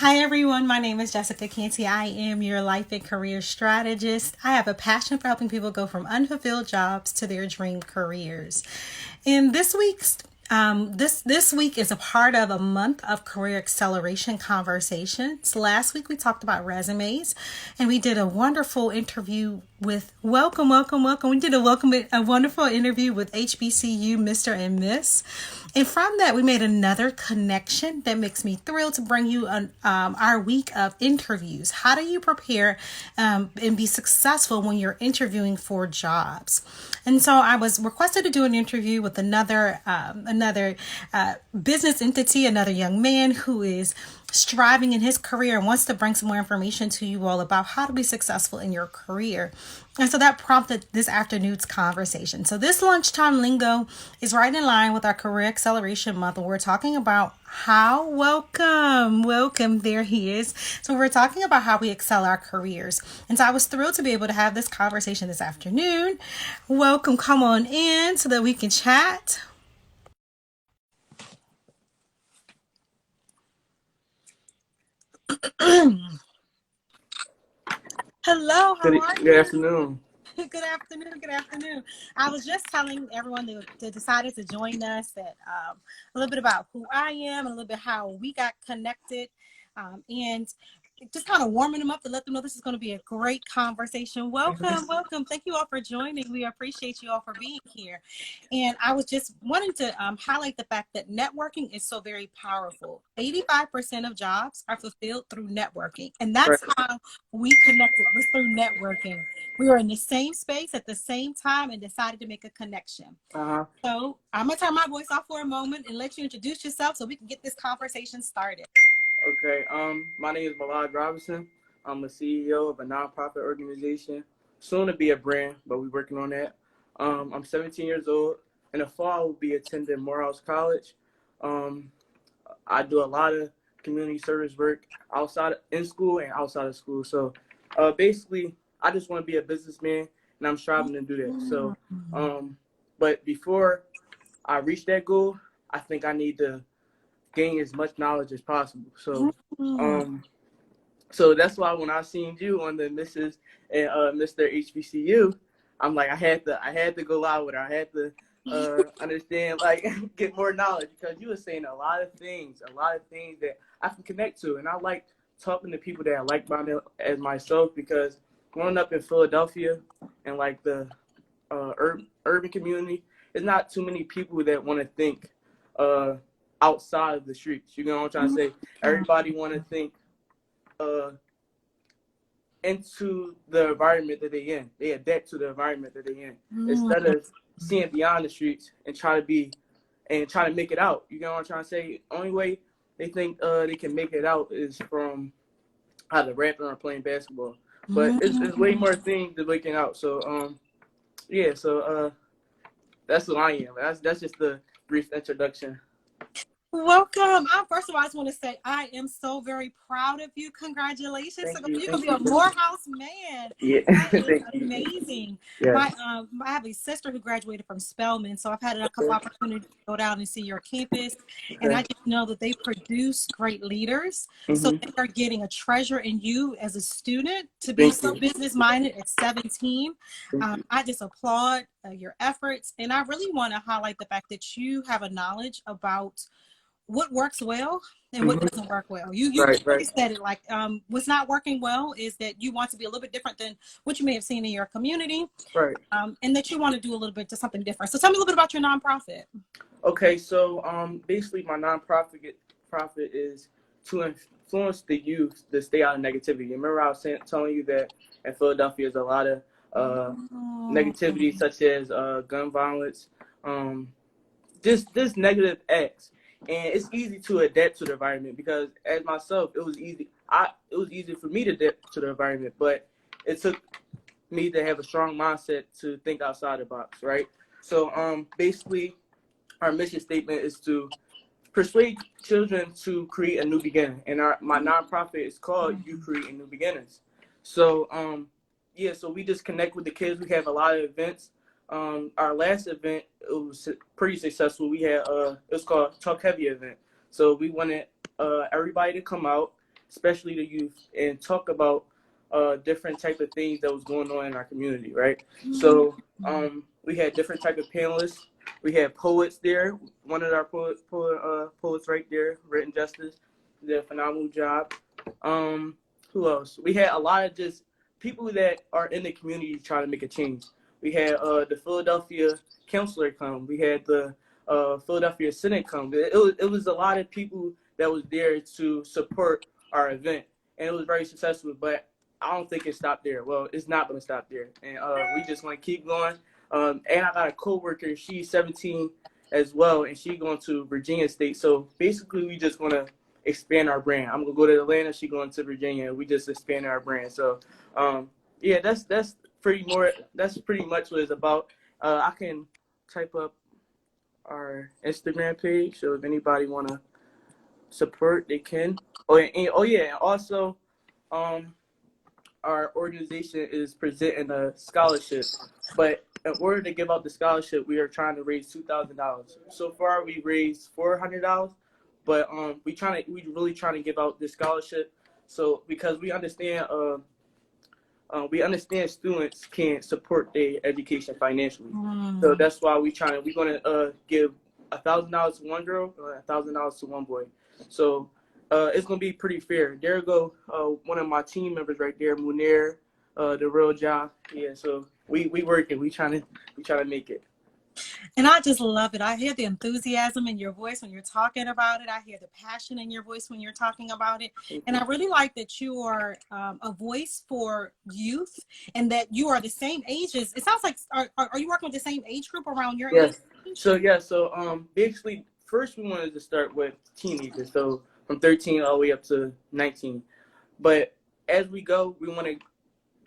Hi, everyone. My name is Jessica Canty. I am your life and career strategist. I have a passion for helping people go from unfulfilled jobs to their dream careers. And this week is a part of a month of career acceleration conversations. Last week we talked about resumes, and we did a wonderful interview with welcome. We did a wonderful interview with HBCU Mr. and Miss. And from that, we made another connection that makes me thrilled to bring you our week of interviews. How do you prepare and be successful when you're interviewing for jobs? And so I was requested to do an interview with another business entity, another young man who is striving in his career and wants to bring some more information to you all about how to be successful in your career. And so that prompted this afternoon's conversation. So this lunchtime lingo is right in line with our career acceleration month. We're talking about welcome, there he is. So we're talking about how we excel our careers. And so I was thrilled to be able to have this conversation this afternoon. Welcome, come on in so that we can chat. Hello, how are Good you? afternoon. Good afternoon. I was just telling everyone that decided to join us that a little bit about who I am, and a little bit how we got connected, and just kind of warming them up to let them know this is going to be a great conversation. Welcome. Thank you all for joining. We appreciate you all for being here. And I was just wanting to highlight the fact that networking is so very powerful. 85% of jobs are fulfilled through networking, and Right. that's how we connected, was through networking. We were in the same space at the same time and decided to make a connection. Uh-huh. So I'm going to turn my voice off for a moment and let you introduce yourself so we can get this conversation started. Okay. My name is Malad Robinson. I'm a CEO of a nonprofit organization, soon to be a brand, but we're working on that. I'm 17 years old. In the fall, I will be attending Morehouse College. Um, I do a lot of community service work in school and outside of school. So, basically, I just want to be a businessman, and I'm striving to do that. So, but before I reach that goal, I think I need to gain as much knowledge as possible. Um, so that's why when I seen you on the Mrs. and Mr. HBCU, I'm like, I had to go live with her. I had to understand, like, get more knowledge because you were saying a lot of things that I can connect to, and I like talking to people that I like minded as myself because growing up in Philadelphia and like the urban community, there's not too many people that want to think uh, outside of the streets. You know what I'm trying to say? Everybody want to think uh, into the environment that they're in. They adapt to the environment that they're in instead of seeing beyond the streets and trying to make it out. You know what I'm trying to say? Only way they think they can make it out is from either rapping or playing basketball. But it's way more things than making out. So yeah. So that's who I am. That's just the brief introduction. Welcome. First of all, I just want to say I am so very proud of you. Congratulations. So Thank you. you're going Thank to be a you. Morehouse man. Yeah. That is Thank you. amazing. Yes. I have a sister who graduated from Spelman, so I've had a couple Okay. opportunities to go down and see your campus, and I Okay. just know that they produce great leaders. So Mm-hmm. they are getting a treasure in you as a student to be Thank so you. business minded at 17. Thank you. I just applaud your efforts, and I really want to highlight the fact that you have a knowledge about what works well and what Mm-hmm. doesn't work well. You Right. clearly Right. said it, like what's not working well is that you want to be a little bit different than what you may have seen in your community, Right. and that you want to do a little bit to something different. So tell me a little bit about your nonprofit. Okay. So basically, my nonprofit profit is to influence the youth to stay out of negativity. Remember, I was telling you that in Philadelphia, there's a lot of Oh. negativity, such as gun violence, um, just negative acts, and it's easy to adapt to the environment because as myself it was easy for me to adapt to the environment, but it took me to have a strong mindset to think outside the box, right? So basically our mission statement is to persuade children to create a new beginning, and my nonprofit is called You Create New Beginnings. So yeah, so we just connect with the kids. We have a lot of events. Our last event, it was pretty successful. We had it was called Talk Heavy event. So we wanted everybody to come out, especially the youth, and talk about different type of things that was going on in our community, right? So we had different type of panelists. We had poets there. One of our poets right there, Written Justice, did a phenomenal job. Who else? We had a lot of just people that are in the community trying to make a change. We had the Philadelphia councilor come. We had the Philadelphia Senate come. It was a lot of people that was there to support our event, and it was very successful. But I don't think it stopped there. Well, it's not going to stop there, and we just want to keep going. And I got a coworker. She's 17 as well, and she's going to Virginia State. So basically, we just want to expand our brand. I'm gonna go to Atlanta. She going to Virginia. We just expand our brand. So, yeah, that's pretty much what it's about. I can type up our Instagram page, so if anybody wanna support, they can. And also, our organization is presenting a scholarship, but in order to give out the scholarship, we are trying to raise $2,000. So far, we raised $400, but we really trying to give out this scholarship. So because we understand students can't support their education financially, so that's why we're gonna give $1,000 to one girl, $1,000 to one boy. So it's gonna be pretty fair. There go one of my team members right there, Munir, the real job. Yeah, so we working. We trying to make it. And I just love it. I hear the enthusiasm in your voice when you're talking about it. I hear the passion in your voice when you're talking about it. And I really like that you are a voice for youth, and that you are the same ages. It sounds like, are you working with the same age group around your age? So basically, first we wanted to start with teenagers, so from 13 all the way up to 19. But as we go, we want to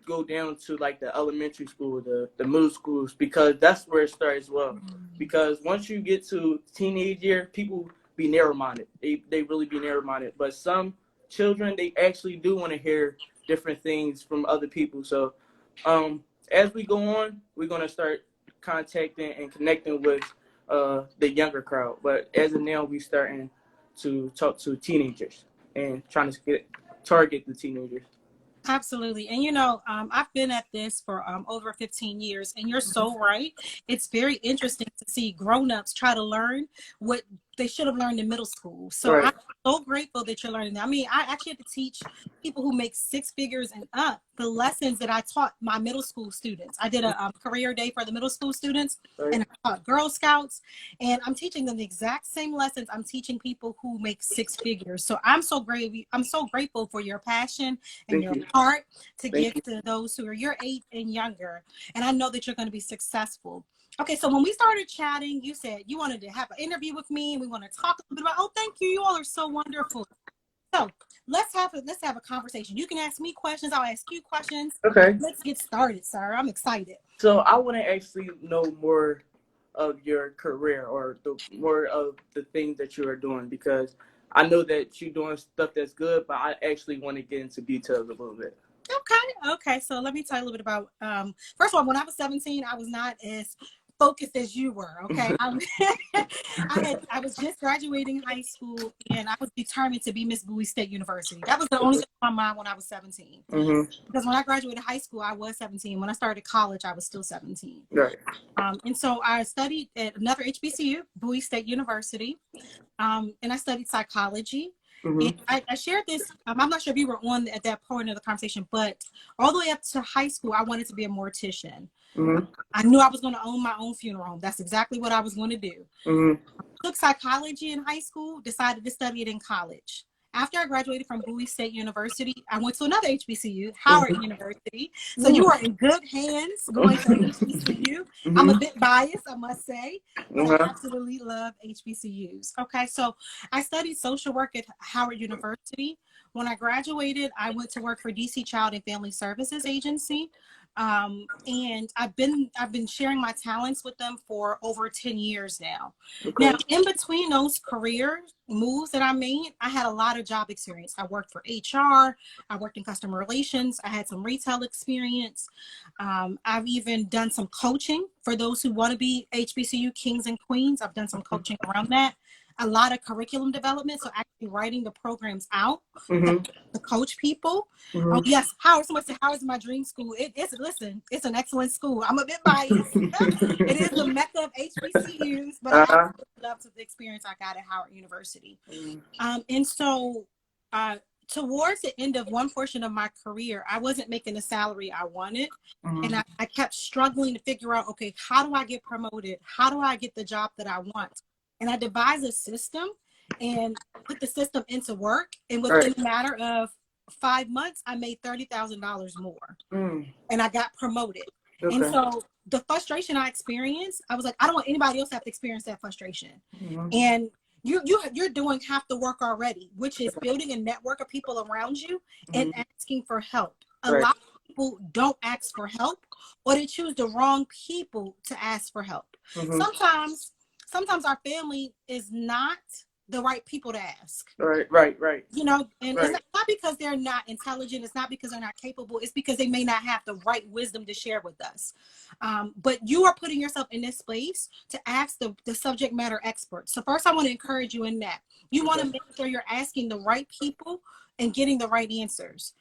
go down to like the elementary school, the middle schools, because that's where it starts as well. Because once you get to teenage year, people be narrow-minded. They really be narrow-minded. But some children, they actually do want to hear different things from other people. So as we go on, we're going to start contacting and connecting with the younger crowd. But as of now, we starting to talk to teenagers and trying to target the teenagers. Absolutely. And, you know, I've been at this for over 15 years, and you're so right. It's very interesting to see grown-ups try to learn what they should have learned in middle school. So right. I'm so grateful that you're learning that. I mean, I actually had to teach people who make six figures and up the lessons that I taught my middle school students. I did a career day for the middle school students, right. And I taught Girl Scouts, and I'm teaching them the exact same lessons I'm teaching people who make six figures. So I'm so grateful for your passion and your heart to give to those who are your age and younger. And I know that you're going to be successful. Okay, so when we started chatting, you said you wanted to have an interview with me, and we want to talk a little bit about. Oh, thank you. You all are so wonderful. So let's have a conversation. You can ask me questions. I'll ask you questions. Okay. Let's get started, sir. I'm excited. So I want to actually know more of your career, or more of the things that you are doing, because I know that you're doing stuff that's good, but I actually want to get into details a little bit. Okay. So let me tell you a little bit about. First of all, when I was 17, I was not as focused as you were. Okay. I was just graduating high school, and I was determined to be Miss Bowie State University. That was the only thing on my mind when I was 17. Because when I graduated high school, I was 17. When I started college, I was still 17. Right. And so I studied at another HBCU, Bowie State University, and I studied psychology. And I shared this. I'm not sure if you were on at that point of the conversation, but all the way up to high school, I wanted to be a mortician. I knew I was going to own my own funeral home. That's exactly what I was going to do. Took psychology in high school, decided to study it in college. After I graduated from Bowie State University, I went to another HBCU, Howard University. So you are in good hands going to HBCU. I'm a bit biased, I must say, but I absolutely love HBCUs. Okay, so I studied social work at Howard University. When I graduated, I went to work for DC Child and Family Services Agency. And I've been sharing my talents with them for over 10 years now. Now, in between those career moves that I made, I had a lot of job experience. I worked for HR, I worked in customer relations, I had some retail experience. I've even done some coaching for those who want to be HBCU kings and queens. I've done some coaching around that. a lot of curriculum development. So actually writing the programs out to coach people. Oh yes, Howard. Someone said Howard's my dream school. It's an excellent school. I'm a bit biased. It is the mecca of HBCUs, but I absolutely loved the experience I got at Howard University. And so towards the end of one portion of my career, I wasn't making the salary I wanted. And I kept struggling to figure out, okay, how do I get promoted? How do I get the job that I want? And I devised a system and put the system into work. And within a matter of 5 months, I made $30,000 more. And I got promoted. Okay. And so the frustration I experienced, I was like, I don't want anybody else to have to experience that frustration. And you're doing half the work already, which is building a network of people around you and asking for help. A lot of people don't ask for help, or they choose the wrong people to ask for help. Sometimes our family is not the right people to ask. Right. You know, and it's not because they're not intelligent. It's not because they're not capable. It's because they may not have the right wisdom to share with us. But you are putting yourself in this space to ask the subject matter experts. So first, I want to encourage you in that. You want to make sure you're asking the right people and getting the right answers.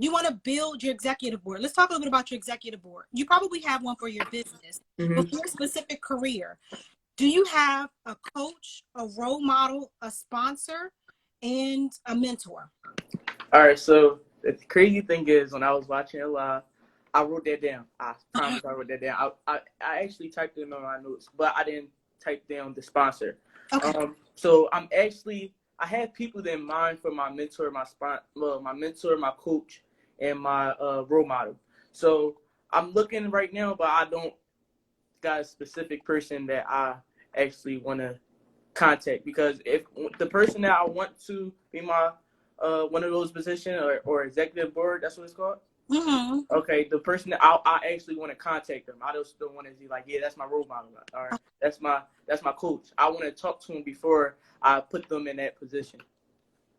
You want to build your executive board. Let's talk a little bit about your executive board. You probably have one for your business, but for your specific career. Do you have a coach, a role model, a sponsor, and a mentor? All right. So the crazy thing is, when I was watching it live, I wrote that down. I promise I wrote that down. I actually typed it in my notes, but I didn't type down the sponsor. Okay. So I have people in mind for my mentor, my coach, and my role model. So I'm looking right now, but I don't got a specific person that I actually want to contact, because if the person that I want to be my one of those positions or executive board, that's what it's called. Okay, the person that I actually want to contact them. I just don't want to be like, yeah, that's my role model, or that's my coach. I want to talk to them before I put them in that position.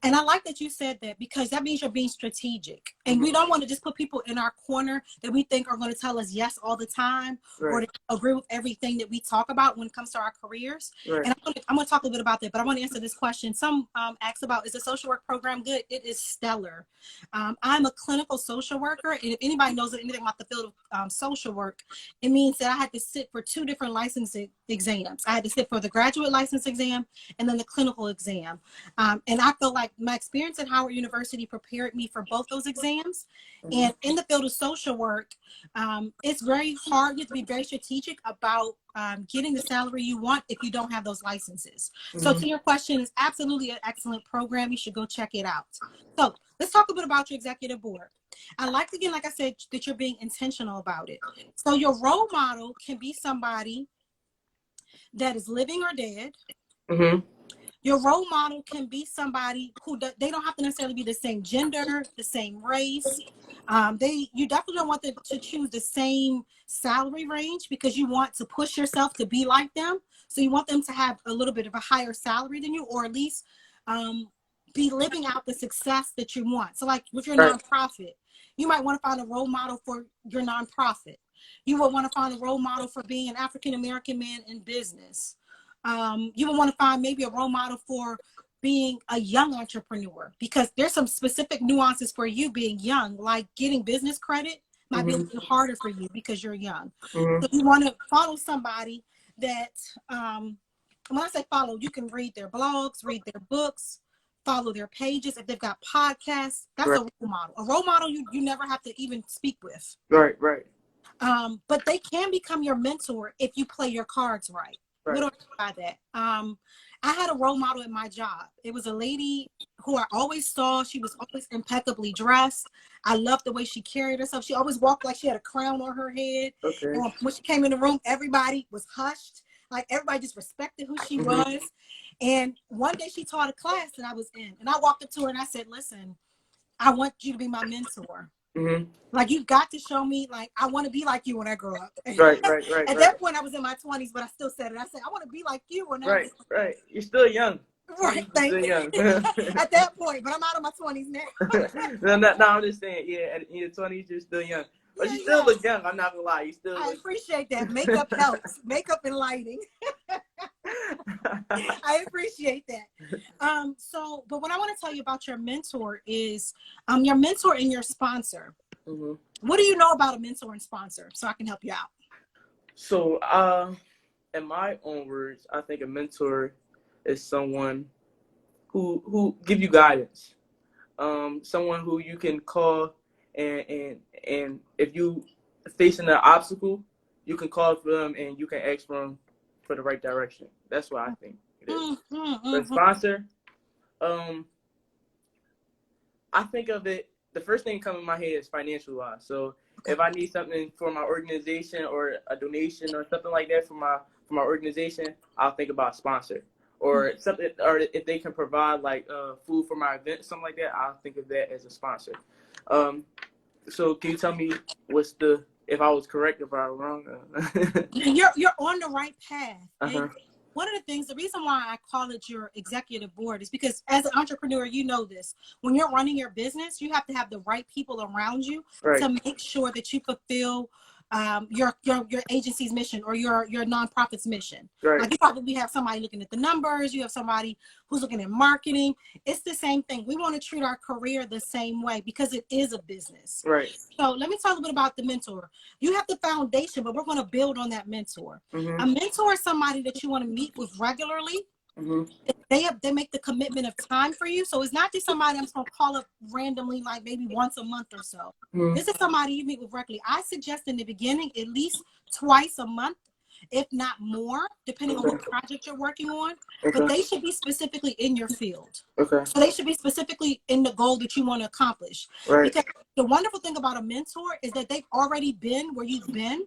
And I like that you said that, because that means you're being strategic. And we don't want to just put people in our corner that we think are going to tell us yes all the time, or to agree with everything that we talk about when it comes to our careers. And I'm going to talk a little bit about that, but I want to answer this question. Some asked about, is the social work program good? It is stellar. I'm a clinical social worker, and if anybody knows anything about the field of social work, it means that I had to sit for 2 different license exams. I had to sit for the graduate license exam and then the clinical exam. And I feel like my experience at Howard University prepared me for both those exams. And in the field of social work, it's very hard. You have to be very strategic about getting the salary you want if you don't have those licenses. So to your question, it's absolutely an excellent program. You should go check it out. So let's talk a bit about your executive board. I like, again, like I said, that you're being intentional about it. So your role model can be somebody that is living or dead. Your role model can be somebody who they don't have to necessarily be the same gender, the same race. You definitely don't want them to choose the same salary range, because you want to push yourself to be like them. So you want them to have a little bit of a higher salary than you, or at least be living out the success that you want. So like with your nonprofit, you might want to find a role model for your nonprofit. You would want to find a role model for being an African-American man in business. You would want to find maybe a role model for being a young entrepreneur, because there's some specific nuances for you being young, like getting business credit might be a little harder for you because you're young. So you want to follow somebody that, when I say follow, you can read their blogs, read their books, follow their pages. If they've got podcasts, that's a role model. A role model you never have to even speak with. Right. But they can become your mentor if you play your cards right. What do I mean by that? I had a role model at my job. It was a lady who I always saw. She was always impeccably dressed. I loved the way she carried herself. She always walked like she had a crown on her head. And when she came in the room, everybody was hushed. Like everybody just respected who she was. And one day she taught a class that I was in. And I walked up to her and I said, listen, I want you to be my mentor. Like, you've got to show me, like, I want to be like you when I grow up. Right. At that point, I was in my 20s, but I still said it. I said, I want to be like you when I Right. You're still young. Right. Thank you. At that point, but I'm out of my 20s now. No, I'm just saying, yeah, in your 20s, you're still young. But you still look young. I'm not going to lie. I appreciate that. Makeup helps. Makeup and lighting. I appreciate that. But what I want to tell you about your mentor is your mentor and your sponsor. Mm-hmm. What do you know about a mentor and sponsor so I can help you out? So, in my own words, I think a mentor is someone who give you guidance. Someone who you can call and if you facing an obstacle, you can call for them and you can ask for them for the right direction. That's what I think it is. The sponsor, um, I think of it. The first thing coming to my head is financial wise. So if I need something for my organization or a donation or something like that for my organization, I'll think about sponsor or something. Or if they can provide like food for my event, something like that, I'll think of that as a sponsor. So can you tell me if I was correct, if I was wrong? You're on the right path. Uh-huh. One of the things, the reason why I call it your executive board is because as an entrepreneur, you know this. When you're running your business, you have to have the right people around you to make sure that you fulfill your agency's mission or your nonprofit's mission. Right. Like you probably have somebody looking at the numbers, you have somebody who's looking at marketing. It's the same thing. We want to treat our career the same way because it is a business. Right. So let me tell you a bit about the mentor. You have the foundation, but we're going to build on that mentor. Mm-hmm. A mentor is somebody that you want to meet with regularly. Mm-hmm. They make the commitment of time for you. So it's not just somebody I'm just going to call up randomly, like maybe once a month or so. Mm-hmm. This is somebody you meet with regularly. I suggest in the beginning, at least twice a month, if not more, depending on what project you're working on. But they should be specifically in your field. Okay. So they should be specifically in the goal that you want to accomplish. Right. Because the wonderful thing about a mentor is that they've already been where you've been.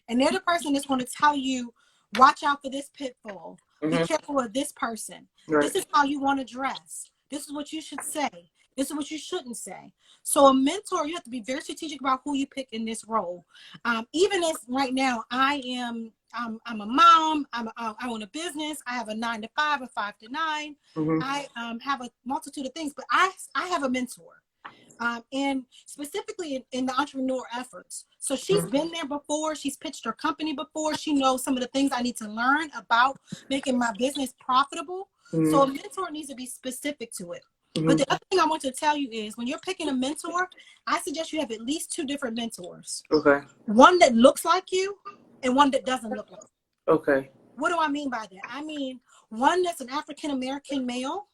And they're the person that's going to tell you, watch out for this pitfall. Mm-hmm. Be careful of this person. Right. This is how you want to dress. This is what you should say. This is what you shouldn't say. So a mentor, you have to be very strategic about who you pick in this role. Even as right now, I'm a mom. I own a business. I have a 9 to 5, a 5 to 9. Mm-hmm. I have a multitude of things, but I have a mentor. And specifically in the entrepreneur efforts. So she's been there before. She's pitched her company before. She knows some of the things I need to learn about making my business profitable. Mm-hmm. So a mentor needs to be specific to it. Mm-hmm. But the other thing I want to tell you is when you're picking a mentor, I suggest you have at least 2 different mentors. Okay. One that looks like you and one that doesn't look like you. Okay. What do I mean by that? I mean, one that's an African-American male,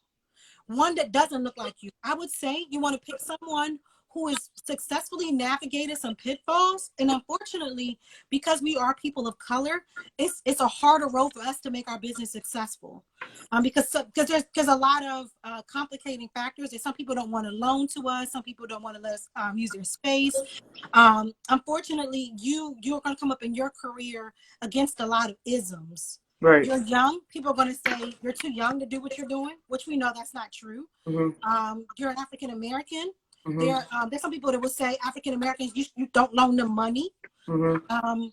one that doesn't look like you. I would say you want to pick someone who has successfully navigated some pitfalls. And unfortunately, because we are people of color, it's a harder road for us to make our business successful. Because there's a lot of complicating factors. Some people don't want to loan to us. Some people don't want to let us use their space. Unfortunately, you're going to come up in your career against a lot of isms. Right. You're young. People are going to say you're too young to do what you're doing, which we know that's not true. Mm-hmm. You're an African American. Mm-hmm. There's some people that will say African Americans, you don't loan them money. Mm-hmm.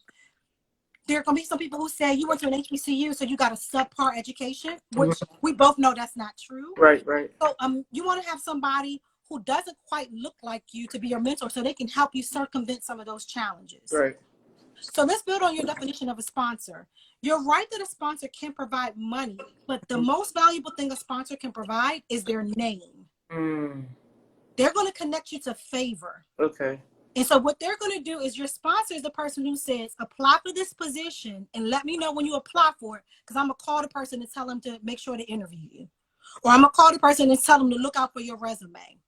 There are going to be some people who say you went to an HBCU, so you got a subpar education, which we both know that's not true. Right, right. So you want to have somebody who doesn't quite look like you to be your mentor, so they can help you circumvent some of those challenges. Right. So let's build on your definition of a sponsor. You're right that a sponsor can provide money, but the most valuable thing a sponsor can provide is their name. Mm. They're going to connect you to favor. Okay. And so what they're going to do is your sponsor is the person who says, apply for this position and let me know when you apply for it, because I'm going to call the person and tell them to make sure to interview you. Or I'm going to call the person and tell them to look out for your resume.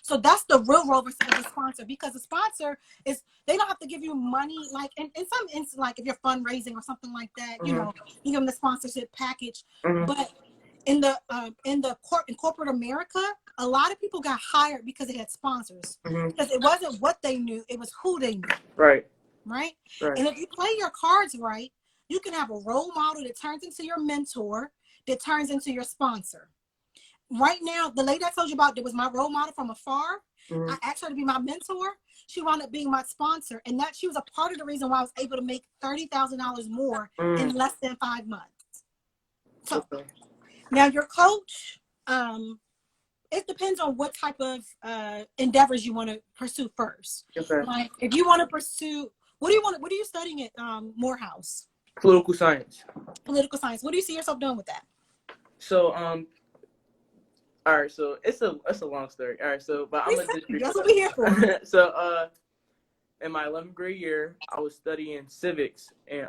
So that's the real role of a sponsor, because a sponsor is, they don't have to give you money. Like in some instances, like if you're fundraising or something like that, you know, you give them the sponsorship package. But in corporate America, a lot of people got hired because they had sponsors. Because it wasn't what they knew, it was who they knew. Right. Right. And if you play your cards right, you can have a role model that turns into your mentor, that turns into your sponsor. Right now, the lady I told you about that was my role model from afar, I asked her to be my mentor. She wound up being my sponsor. And that she was a part of the reason why I was able to make $30,000 more in less than 5 months. So now your coach, it depends on what type of endeavors you want to pursue first. Okay. Like if you want to pursue, what are you studying at Morehouse? Political science. Political science. What do you see yourself doing with that? So all right, so it's a long story. All right, so but I'm gonna just that's what we're here for. So in my 11th grade year, I was studying civics, and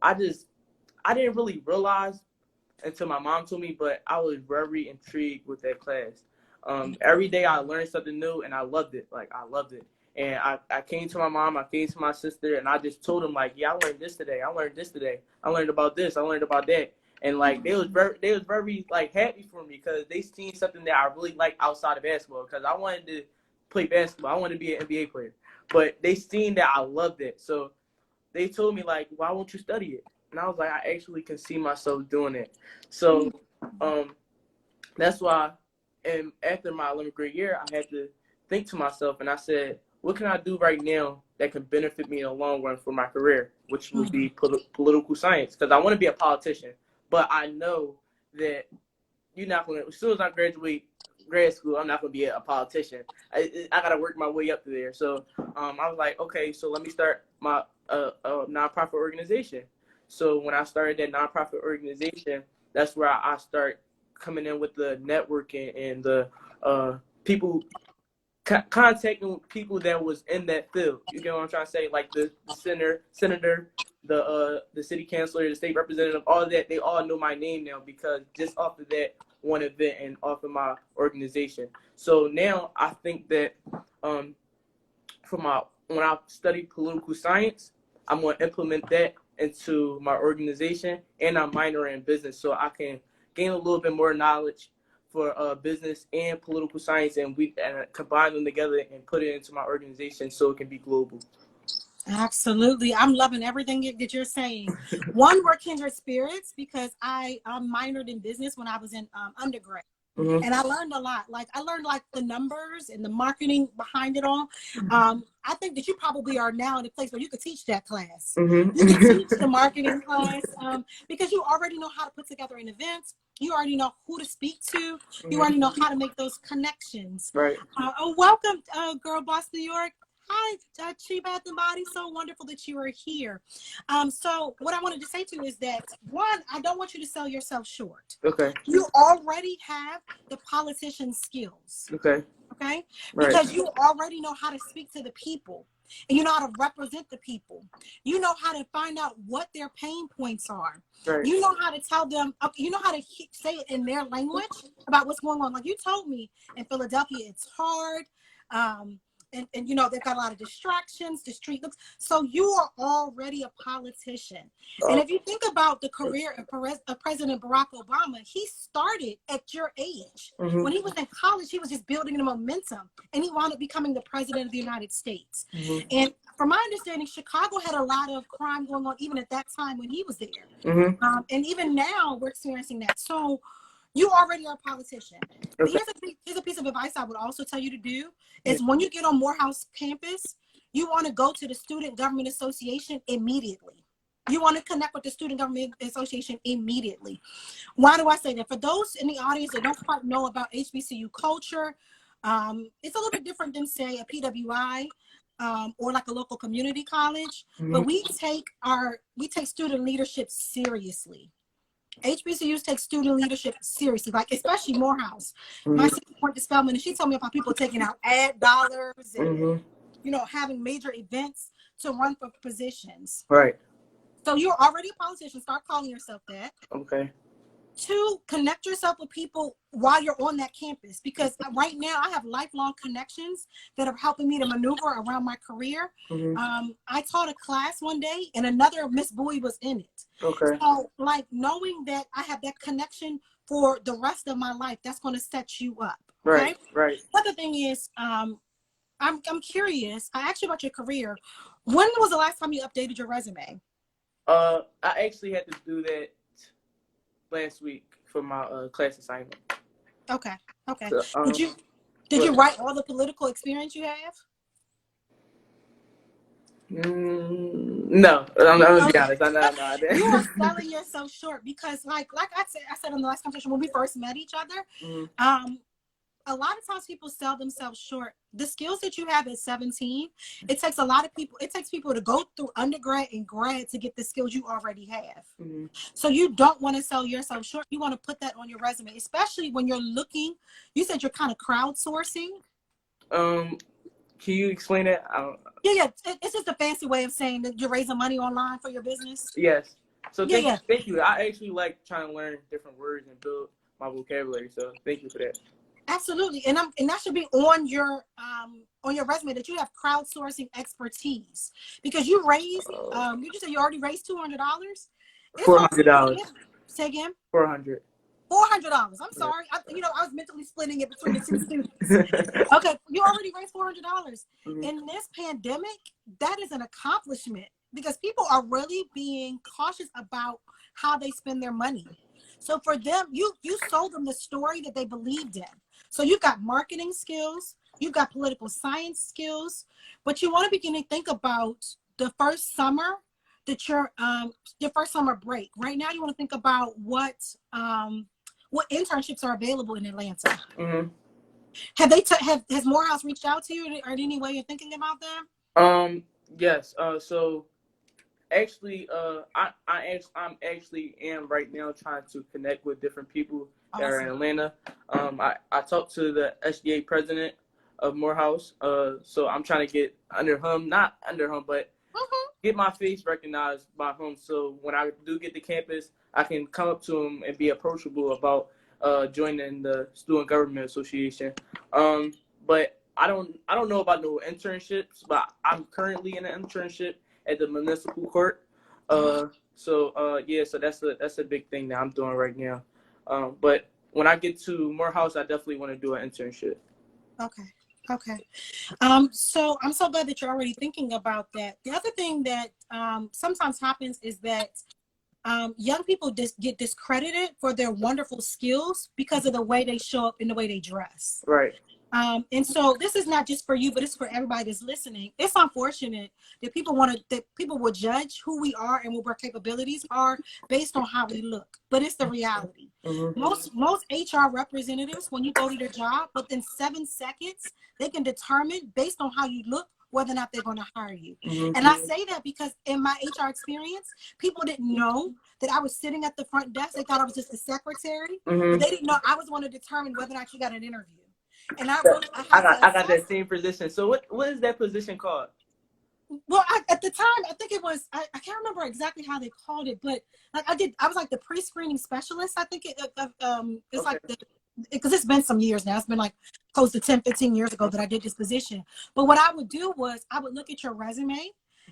I didn't really realize until my mom told me, but I was very intrigued with that class. Every day I learned something new, and I loved it. Like, I loved it. And I came to my mom, I came to my sister, and I just told them, like, yeah, I learned this today. I learned this today. I learned about this. I learned about that. And like they was very like happy for me because they seen something that I really liked outside of basketball. Because I wanted to play basketball. I wanted to be an NBA player. But they seen that I loved it. So they told me, like, why won't you study it? And I was like, I actually can see myself doing it. So that's why, and after my 11th grade year, I had to think to myself, and I said, what can I do right now that can benefit me in the long run for my career, which would be political science, because I want to be a politician. But I know that you're not going to, as soon as I graduate grad school, I'm not going to be a politician. I got to work my way up to there. So I was like, okay, so let me start my nonprofit organization. So when I started that nonprofit organization, that's where I start coming in with the networking and the people, contacting people that was in that field. You get what I'm trying to say? Like the senator, the city councilor, the state representative, all that, they all know my name now because just off of that one event and off of my organization. So now I think that when I study political science, I'm going to implement that into my organization, and I'm minoring in business so I can gain a little bit more knowledge for business and political science, and we combine them together and put it into my organization so it can be global. Absolutely. I'm loving everything that you're saying. One, we're kindred spirits because I minored in business when I was in undergrad. Mm-hmm. And I learned a lot. Like I learned like the numbers and the marketing behind it all. I think that you probably are now in a place where you could teach that class. Mm-hmm. You can teach the marketing class because you already know how to put together an event. You already know who to speak to. You already know how to make those connections. Right. Welcome, Girl Boss New York. Hi, Chi Bath and Body. So wonderful that you are here. So what I wanted to say to you is that, one, I don't want you to sell yourself short. Okay. You already have the politician skills. Okay. Okay? Right. Because you already know how to speak to the people. And you know how to represent the people. You know how to find out what their pain points are. Right. You know how to tell them, you know how to say it in their language about what's going on. Like you told me in Philadelphia, it's hard. And you know, they've got a lot of distractions, the street looks. So you are already a politician. And if you think about the career of President Barack Obama, he started at your age. Mm-hmm. When he was in college, he was just building the momentum. And he wound up becoming the president of the United States. Mm-hmm. And from my understanding, Chicago had a lot of crime going on even at that time when he was there. Mm-hmm. And even now, we're experiencing that. So you already are a politician. Okay. Here's a piece of advice I would also tell you to do is when you get on Morehouse campus, you want to go to the Student Government Association immediately. You want to connect with the Student Government Association immediately. Why do I say that? For those in the audience that don't quite know about HBCU culture, it's a little bit different than, say, a PWI. Or like a local community college, mm-hmm. But we take student leadership seriously. HBCUs take student leadership seriously, like especially Morehouse. Mm-hmm. My sister went to Spelman, and she told me about people taking out ad dollars and mm-hmm. you know, having major events to run for positions. Right. So you're already a politician. Start calling yourself that. Okay. 2, connect yourself with people while you're on that campus, because right now I have lifelong connections that are helping me to maneuver around my career. Mm-hmm. I taught a class one day and another Miss Bowie was in it. Okay. So like knowing that I have that connection for the rest of my life, that's going to set you up. Okay? Right. Right. Other thing is, I'm curious. I asked you about your career. When was the last time you updated your resume? I actually had to do that last week for my class assignment. Okay. So, did you write all the political experience you have? No, I'm gonna be honest. I didn't. You are selling yourself short because, like I said in the last conversation when we first met each other, mm-hmm. a lot of times people sell themselves short. The skills that you have at 17, it takes a lot of people. It takes people to go through undergrad and grad to get the skills you already have. Mm-hmm. So you don't want to sell yourself short. You want to put that on your resume, especially when you're looking. You said you're kind of crowdsourcing. Can you explain that? Yeah. It's just a fancy way of saying that you're raising money online for your business. Yes. So Yeah. Thank you. I actually like trying to learn different words and build my vocabulary. So thank you for that. Absolutely, and that should be on your resume that you have crowdsourcing expertise, because you raised you just said you already raised $200. $400. Say again. $400. $400. I'm sorry. I was mentally splitting it between the two students. Okay, you already raised $400. Mm-hmm. In this pandemic, that is an accomplishment because people are really being cautious about how they spend their money. So for them, you sold them the story that they believed in. So you've got marketing skills, you've got political science skills, but you want to begin to think about the first summer that your first summer break. Right now, you want to think about what internships are available in Atlanta. Mm-hmm. Has Morehouse reached out to you, or any way you're thinking about them? Yes. So actually, I'm actually right now trying to connect with different people that are in Atlanta. I talked to the SDA president of Morehouse. So I'm trying to get not under him, but get my face recognized by him. So when I do get to campus, I can come up to him and be approachable about joining the Student Government Association. But I don't know about no internships, but I'm currently in an internship at the municipal court. So that's a big thing that I'm doing right now. But when I get to Morehouse, I definitely want to do an internship. Okay. So I'm so glad that you're already thinking about that. The other thing that sometimes happens is that young people just get discredited for their wonderful skills because of the way they show up and the way they dress. Right. And so this is not just for you, but it's for everybody that's listening. It's unfortunate that people will judge who we are and what our capabilities are based on how we look. But it's the reality. Mm-hmm. Most HR representatives, when you go to their job, within 7 seconds, they can determine based on how you look whether or not they're going to hire you. Mm-hmm. And I say that because in my HR experience, people didn't know that I was sitting at the front desk. They thought I was just a secretary. Mm-hmm. But they didn't know I was going to determine whether or not you got an interview. And I got that same position. So what is that position called? Well, at the time, I think it was, I can't remember exactly how they called it, but like I was like the pre-screening specialist. I think it's okay. Like because it's been some years now. It's been like close to 10, 15 years ago that I did this position. But what I would do was I would look at your resume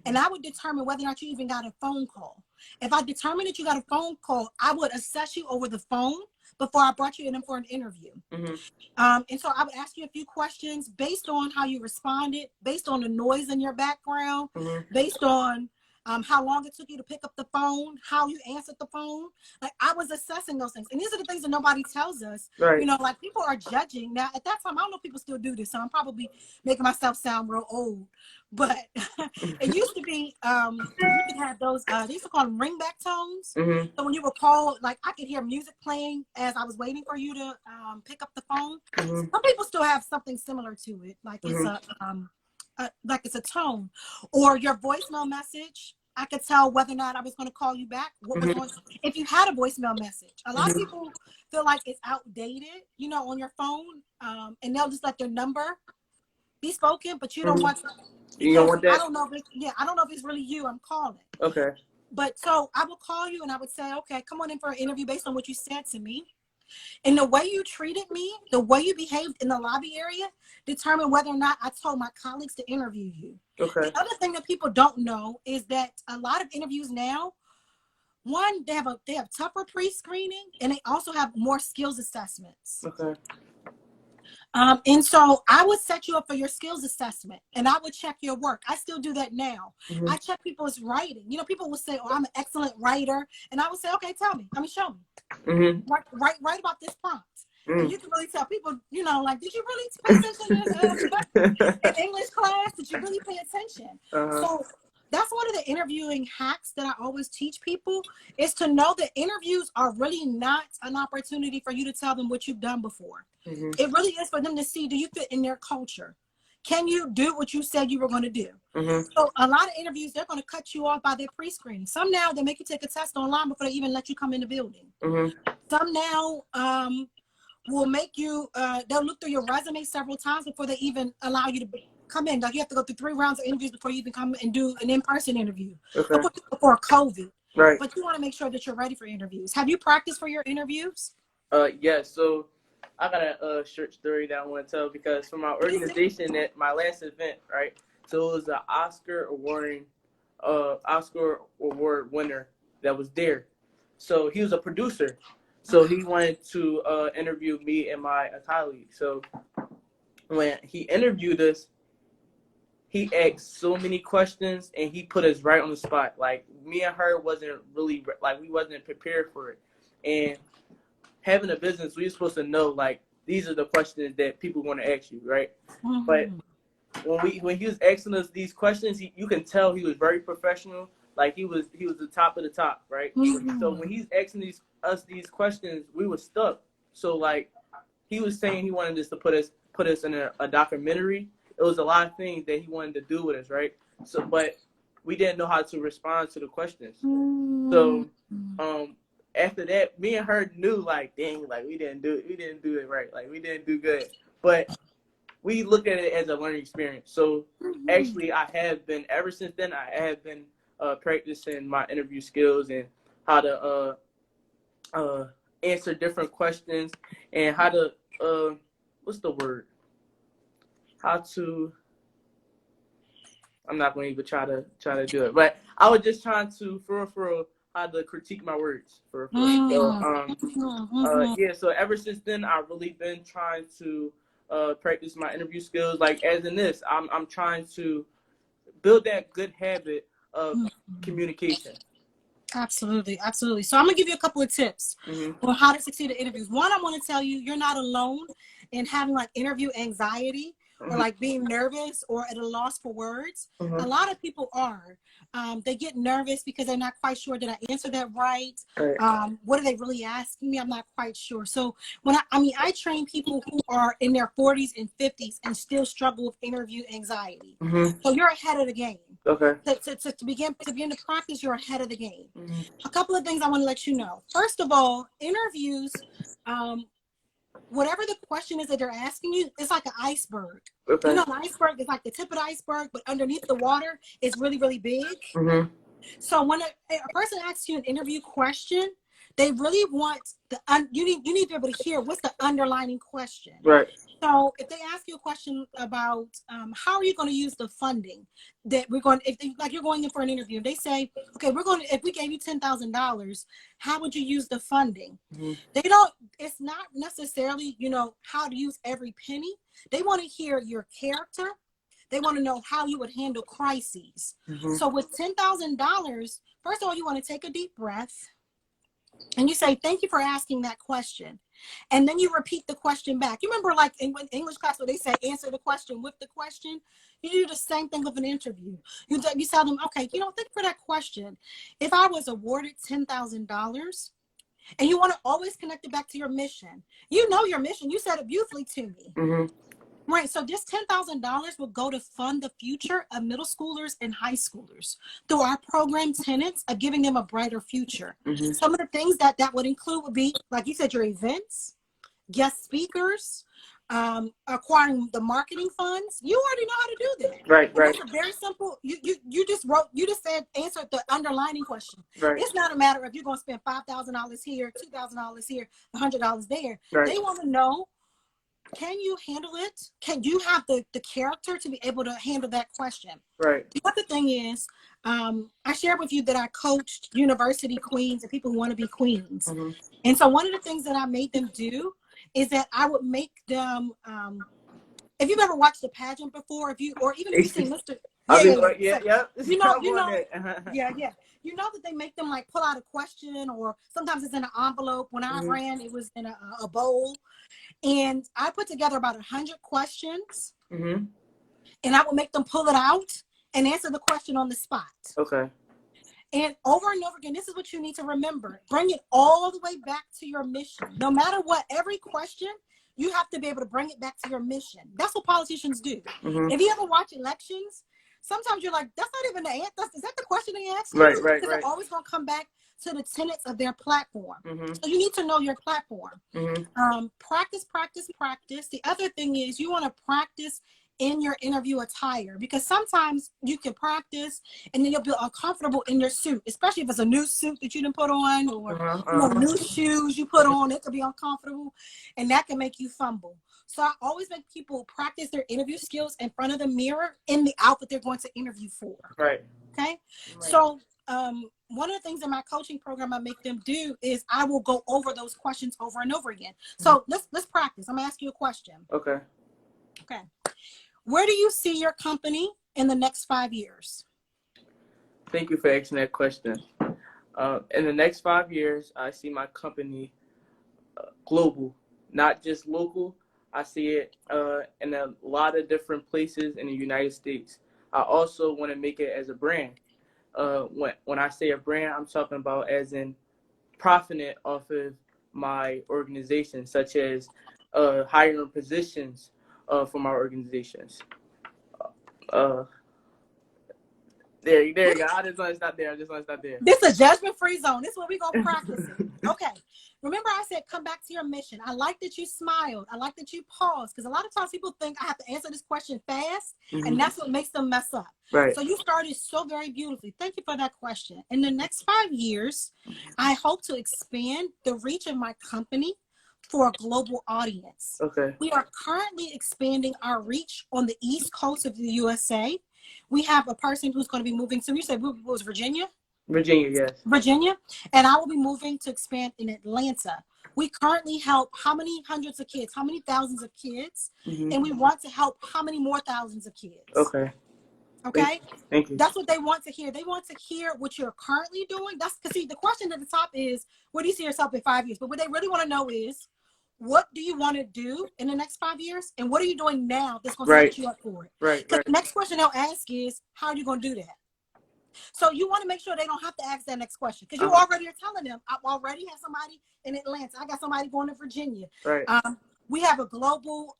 and I would determine whether or not you even got a phone call. If I determined that you got a phone call, I would assess you over the phone before I brought you in for an interview. Mm-hmm. And so I would ask you a few questions based on how you responded, based on the noise in your background, mm-hmm. based on how long it took you to pick up the phone, how you answered the phone. Like I was assessing those things. And these are the things that nobody tells us. Right. You know, like people are judging. Now, at that time, I don't know if people still do this, so I'm probably making myself sound real old. But it used to be, you could have those, they used to call them ringback tones. Mm-hmm. So when you were called, like I could hear music playing as I was waiting for you to pick up the phone. Mm-hmm. Some people still have something similar to it. Like mm-hmm. It's a tone. Or your voicemail message, I could tell whether or not I was going to call you back. If you had a voicemail message. A lot of people feel like it's outdated, you know, on your phone. And they'll just let their number be spoken, but you don't want to. You don't want that? I don't know if it's really you I'm calling. Okay. But so I would call you and I would say, okay, come on in for an interview based on what you said to me. And the way you treated me, the way you behaved in the lobby area determined whether or not I told my colleagues to interview you. Okay. The other thing that people don't know is that a lot of interviews now, one, they have tougher pre-screening and they also have more skills assessments. Okay. And so I would set you up for your skills assessment and I would check your work. I still do that now. Mm-hmm. I check people's writing. You know, people will say, oh, I'm an excellent writer. And I would say, okay, tell me. Show me. Mm-hmm. Write about this prompt. Mm-hmm. And you can really tell people, you know, like, did you really pay attention in English class? Did you really pay attention? Uh-huh. So that's one of the interviewing hacks that I always teach people, is to know that interviews are really not an opportunity for you to tell them what you've done before. Mm-hmm. It really is for them to see, do you fit in their culture? Can you do what you said you were going to do? Mm-hmm. So a lot of interviews, they're going to cut you off by their pre-screening. Some now, they make you take a test online before they even let you come in the building. Mm-hmm. Some now will make you, they'll look through your resume several times before they even allow you to come in. Like, you have to go through 3 rounds of interviews before you even come and do an in-person interview. Okay. Before COVID. Right. But you want to make sure that you're ready for interviews. Have you practiced for your interviews? Yeah, so I got a short story that I want to tell, because for my organization at my last event, right? So it was an Oscar award winner that was there. So he was a producer. So he wanted to interview me and my colleague. So when he interviewed us, he asked so many questions and he put us right on the spot. Like, me and her wasn't really, like, we wasn't prepared for it. And having a business, we were supposed to know, like, these are the questions that people want to ask you, right? Mm-hmm. But when he was asking us these questions, you can tell he was very professional. Like, he was the top of the top, right? Mm-hmm. So when he's asking us these questions, we were stuck. So, like, he was saying he wanted us to put us in a documentary. It was a lot of things that he wanted to do with us, right? So, but we didn't know how to respond to the questions. Mm-hmm. So, after that, me and her knew, like, dang, like, we didn't do it right. Like, we didn't do good. But we looked at it as a learning experience. So actually, ever since then, I have been practicing my interview skills and how to answer different questions and how to, what's the word? I'm not going to even try to do it. But I was just trying to, for how to critique my words. So ever since then, I've really been trying to practice my interview skills. Like, as in this, I'm trying to build that good habit of communication. Absolutely. So I'm gonna give you a couple of tips on how to succeed at interviews. One, I want to tell you, you're not alone in having, like, interview anxiety or, like, being nervous or at a loss for words. A lot of people are. They get nervous because they're not quite sure, did I answer that right? What are they really asking me? I'm not quite sure. So I train people who are in their 40s and 50s and still struggle with interview anxiety. So you're ahead of the game. Okay. To begin to practice, you're ahead of the game. A couple of things I want to let you know. First of all, interviews, whatever the question is that they're asking you, it's like an iceberg. Okay. You know, an iceberg is like the tip of the iceberg, but underneath the water is really, really big. So when a person asks you an interview question, they really want you need to be able to hear what's the underlining question. Right. So if they ask you a question about how are you going to use the funding that we're going, like, you're going in for an interview, they say, okay, if we gave you $10,000, how would you use the funding? It's not necessarily, how to use every penny. They want to hear your character. They want to know how you would handle crises. So with $10,000, first of all, you want to take a deep breath and you say, thank you for asking that question. And then you repeat the question back. You remember, like, in English class where they say answer the question with the question? You do the same thing with an interview. You tell them, okay, thank you for that question. If I was awarded $10,000, and you want to always connect it back to your mission. You know your mission. You said it beautifully to me. Right. So this $10,000 will go to fund the future of middle schoolers and high schoolers through our program tenets of giving them a brighter future. Some of the things that would include would be, like you said, your events, guest speakers, acquiring the marketing funds. You already know how to do that. Right. It's very simple. You just said answer the underlining question. Right. It's not a matter of you're going to spend $5,000 here, $2,000 here, $100 there. Right. They want to know, can you handle it? Can you have the character to be able to handle that question? Right. The other thing is, I shared with you that I coached university queens and people who want to be queens. And so one of the things that I made them do is that I would make them, if you've ever watched the pageant before, if you've seen Mr. You know that they make them, like, pull out a question, or sometimes it's in an envelope. When I ran, it was in a bowl. And I put together about 100 questions, and I would make them pull it out and answer the question on the spot. Okay. And over again, this is what you need to remember. Bring it all the way back to your mission. No matter what, every question, you have to be able to bring it back to your mission. That's what politicians do. Mm-hmm. If you ever watch elections, sometimes you're like, that's not even the answer. Is that the question they asked you? Right. Because they're always going to come back to the tenets of their platform. Mm-hmm. So you need to know your platform. Mm-hmm. Practice. The other thing is you want to practice in your interview attire, because sometimes you can practice and then you'll be uncomfortable in your suit, especially if it's a new suit that you didn't put on, or new shoes you put on. It could be uncomfortable, and that can make you fumble. So I always make people practice their interview skills in front of the mirror in the outfit they're going to interview for. Right. Okay. Right. So one of the things in my coaching program I make them do is I will go over those questions over and over again. So let's practice. I'm gonna ask you a question. Okay. Where do you see your company in the next 5 years? Thank you for asking that question. In the next 5 years, I see my company global, not just local. I see it in a lot of different places in the United States. I also want to make it as a brand. When I say a brand, I'm talking about as in profiting off of my organization, such as hiring positions from our organizations. There you go. I just want to stop there. This is a judgment-free zone. This is what we're going to practice it. Okay. Remember I said come back to your mission. I like that you smiled. I like that you paused, because a lot of times people think I have to answer this question fast, and that's what makes them mess up. Right. So you started so very beautifully. Thank you for that question. In the next 5 years, I hope to expand the reach of my company for a global audience. Okay. We are currently expanding our reach on the East Coast of the USA. We have a person who's going to be moving. So you said it was Virginia? Virginia, yes. Virginia. And I will be moving to expand in Atlanta. We currently help how many hundreds of kids, how many thousands of kids, and we want to help how many more thousands of kids. Okay. Okay? Thank you. That's what they want to hear. They want to hear what you're currently doing. That's because, see, the question at the top is, where do you see yourself in 5 years? But what they really want to know is, what do you want to do in the next 5 years? And what are you doing now that's going to set you up for it? Right. The next question they'll ask is, how are you going to do that? So you want to make sure they don't have to ask that next question, because you already are telling them, I already have somebody in Atlanta. I got somebody going to Virginia. Right. We have a global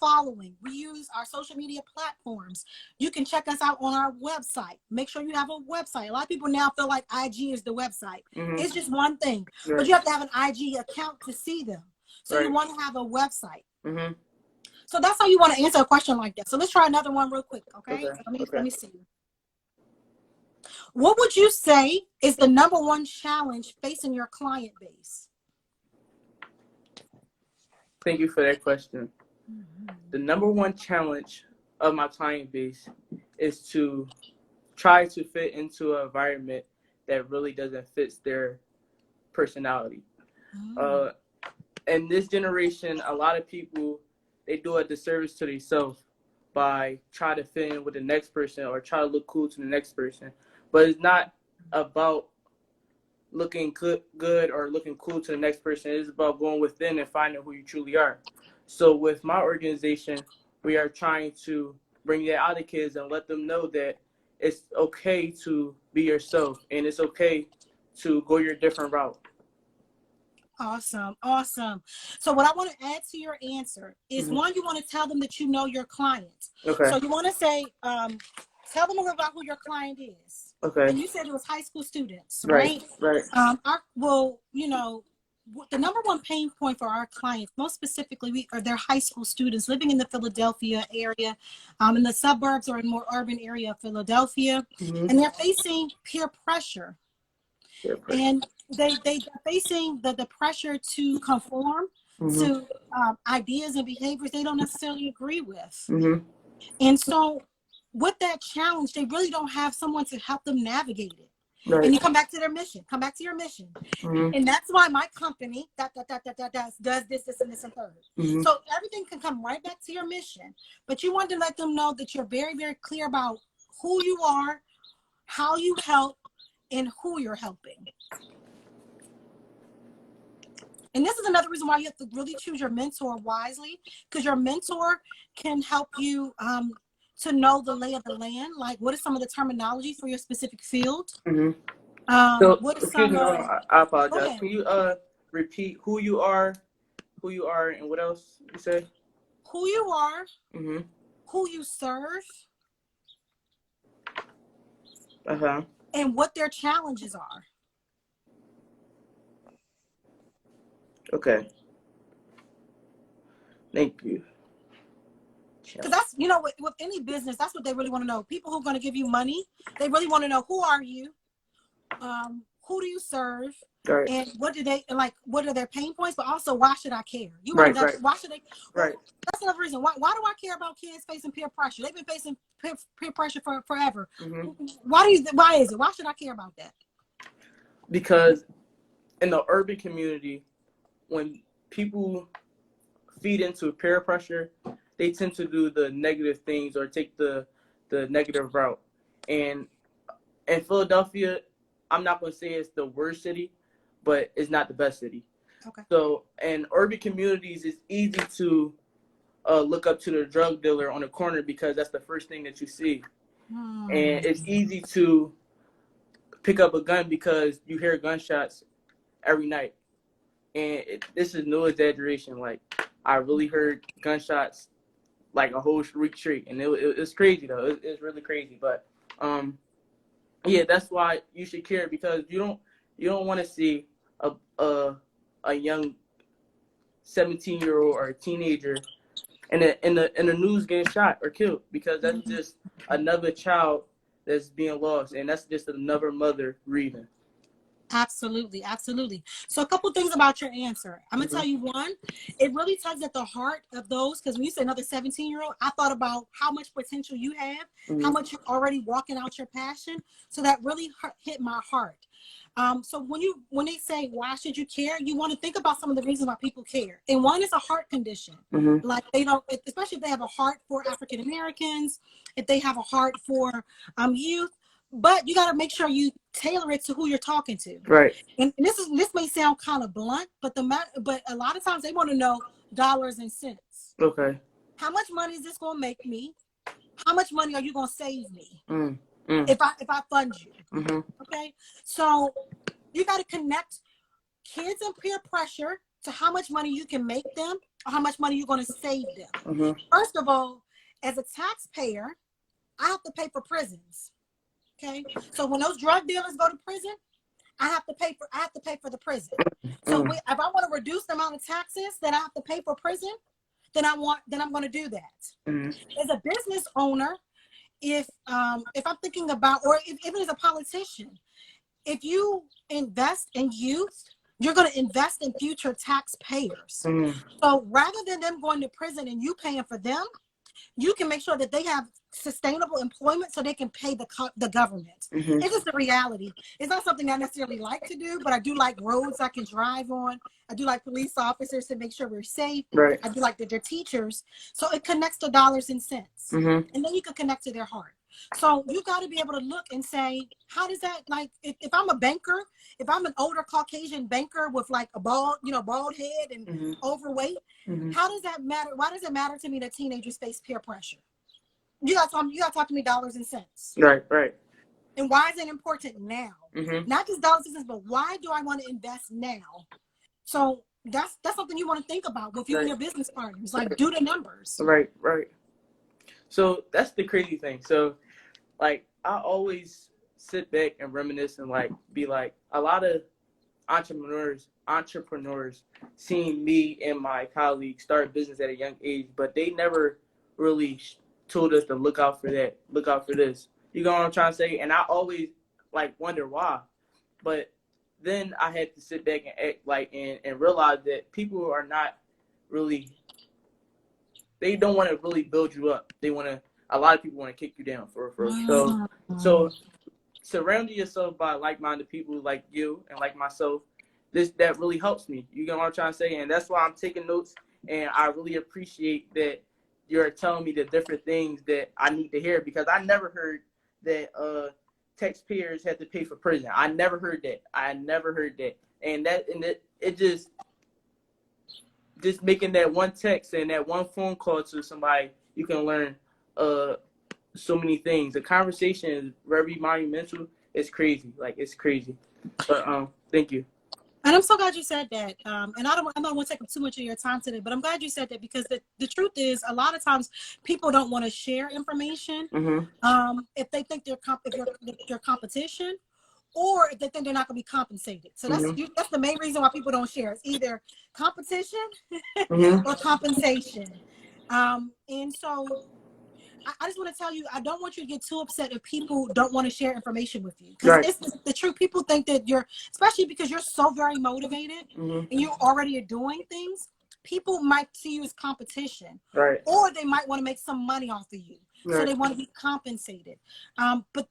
following. We use our social media platforms. You can check us out on our website. Make sure you have a website. A lot of people now feel like IG is the website. It's just one thing, but you have to have an IG account to see them. So you want to have a website. So that's how you want to answer a question like that. So let's try another one real quick, okay? Let me see. What would you say is the number one challenge facing your client base? Thank you for that question. The number one challenge of my client base is to try to fit into an environment that really doesn't fit their personality. In this generation, a lot of people, they do a disservice to themselves by trying to fit in with the next person or try to look cool to the next person. But it's not about looking good or looking cool to the next person. It's about going within and finding who you truly are. So with my organization, we are trying to bring that out of kids and let them know that it's okay to be yourself and it's okay to go your different route. Awesome. So what I want to add to your answer is, one, you want to tell them that you know your clients. Okay. So you want to say, tell them about who your client is. Okay. And you said it was high school students, right? Right. The number one pain point for our clients, most specifically, they're high school students living in the Philadelphia area, in the suburbs or in more urban area of Philadelphia, and they're facing peer pressure. And they're facing the pressure to conform to ideas and behaviors they don't necessarily agree with. And so with that challenge, they really don't have someone to help them navigate it. Right. And you come back to your mission. And that's why my company does this, and this, and third. So everything can come right back to your mission. But you want to let them know that you're very, very clear about who you are, how you help, and who you're helping. And this is another reason why you have to really choose your mentor wisely, because your mentor can help you to know the lay of the land? Like, what is some of the terminology for your specific field? Mm-hmm. So, What is excuse some me, of? I Go apologize. ahead. Can you repeat who you are, and what else you say? Who you are, Mm-hmm. who you serve, Uh-huh. and what their challenges are. Okay. Thank you. Because that's, you know, with any business, that's what they really want to know. People who are going to give you money, they really want to know, who are you? Who do you serve? Right. And what do they like? What are their pain points? But also, why should I care? You Right, want to? right. Why should they? Well, Right. that's another reason. Why do I care about kids facing peer pressure? They've been facing peer pressure for forever. Mm-hmm. Why is it? Why should I care about that? Because in the urban community, when people feed into peer pressure, they tend to do the negative things or take the negative route. And in Philadelphia, I'm not going to say it's the worst city, but it's not the best city. Okay. So in urban communities, it's easy to look up to the drug dealer on the corner because that's the first thing that you see. And it's easy to pick up a gun because you hear gunshots every night. And this is no exaggeration. Like, I really heard gunshots like a whole street straight, and it's crazy though. It's really crazy. But yeah, that's why you should care, because you don't want to see a young 17-year-old or a teenager in the news getting shot or killed, because that's just another child that's being lost, and that's just another mother grieving. Absolutely, absolutely. So a couple things about your answer. I'm gonna tell you one. It really tugs at the heart of those, because when you say another 17-year-old, I thought about how much potential you have, how much you're already walking out your passion. So that really hit my heart. So when they say, why should you care, you want to think about some of the reasons why people care. And one is a heart condition. Like, they don't, especially if they have a heart for African Americans, if they have a heart for youth. But you got to make sure you tailor it to who you're talking to. Right. And this may sound kind of blunt, but a lot of times they want to know dollars and cents. Okay. How much money is this going to make me? How much money are you going to save me if I fund you? Okay. So you got to connect kids and peer pressure to how much money you can make them or how much money you're going to save them. First of all, as a taxpayer, I have to pay for prisons. Okay, so when those drug dealers go to prison, I have to pay for the prison. So if I want to reduce the amount of taxes that I have to pay for prison, then I'm going to do that. As a business owner, if I'm thinking about, or even as a politician, if you invest in youth, you're going to invest in future taxpayers. So rather than them going to prison and you paying for them, you can make sure that they have sustainable employment so they can pay the government. It's just the reality. It's not something I necessarily like to do, but I do like roads I can drive on. I do like police officers to make sure we're safe. Right. I do like that they're teachers. So it connects to dollars and cents. And then you can connect to their heart. So you got to be able to look and say, how does that, like, if I'm a banker, if I'm an older Caucasian banker with like a bald head and overweight, how does that matter? Why does it matter to me that teenagers face peer pressure? You got to talk to me dollars and cents. Right, right. And why is it important now? Not just dollars and cents, but why do I want to invest now? So that's something you want to think about with you and your business partners. Like, do the numbers. Right, right. So that's the crazy thing. So, like, I always sit back and reminisce and like be like, a lot of entrepreneurs seeing me and my colleagues start business at a young age, but they never really told us to look out for that, look out for this. You know what I'm trying to say? And I always like wonder why. But then I had to sit back and act like and realize that people are not really, they don't want to really build you up. They want to, a lot of people want to kick you down for. So surrounding yourself by like-minded people like you and like myself, that really helps me. You know what I'm trying to say? And that's why I'm taking notes, and I really appreciate that you're telling me the different things that I need to hear, because I never heard that taxpayers had to pay for prison. I never heard that. And it just making that one text and that one phone call to somebody, you can learn so many things. The conversation is very monumental. It's crazy. Like, it's crazy. But thank you. And I'm so glad you said that. And I'm not want to take up too much of your time today, but I'm glad you said that because the truth is a lot of times people don't want to share information if they think if you're competition, or if they think they're not going to be compensated. So that's the main reason why people don't share. It's either competition or compensation. And so I just want to tell you, I don't want you to get too upset if people don't want to share information with you. Because it's the truth. People think that especially because you're so very motivated and you already are doing things, people might see you as competition. Right. Or they might want to make some money off of you. Right. So they want to be compensated. But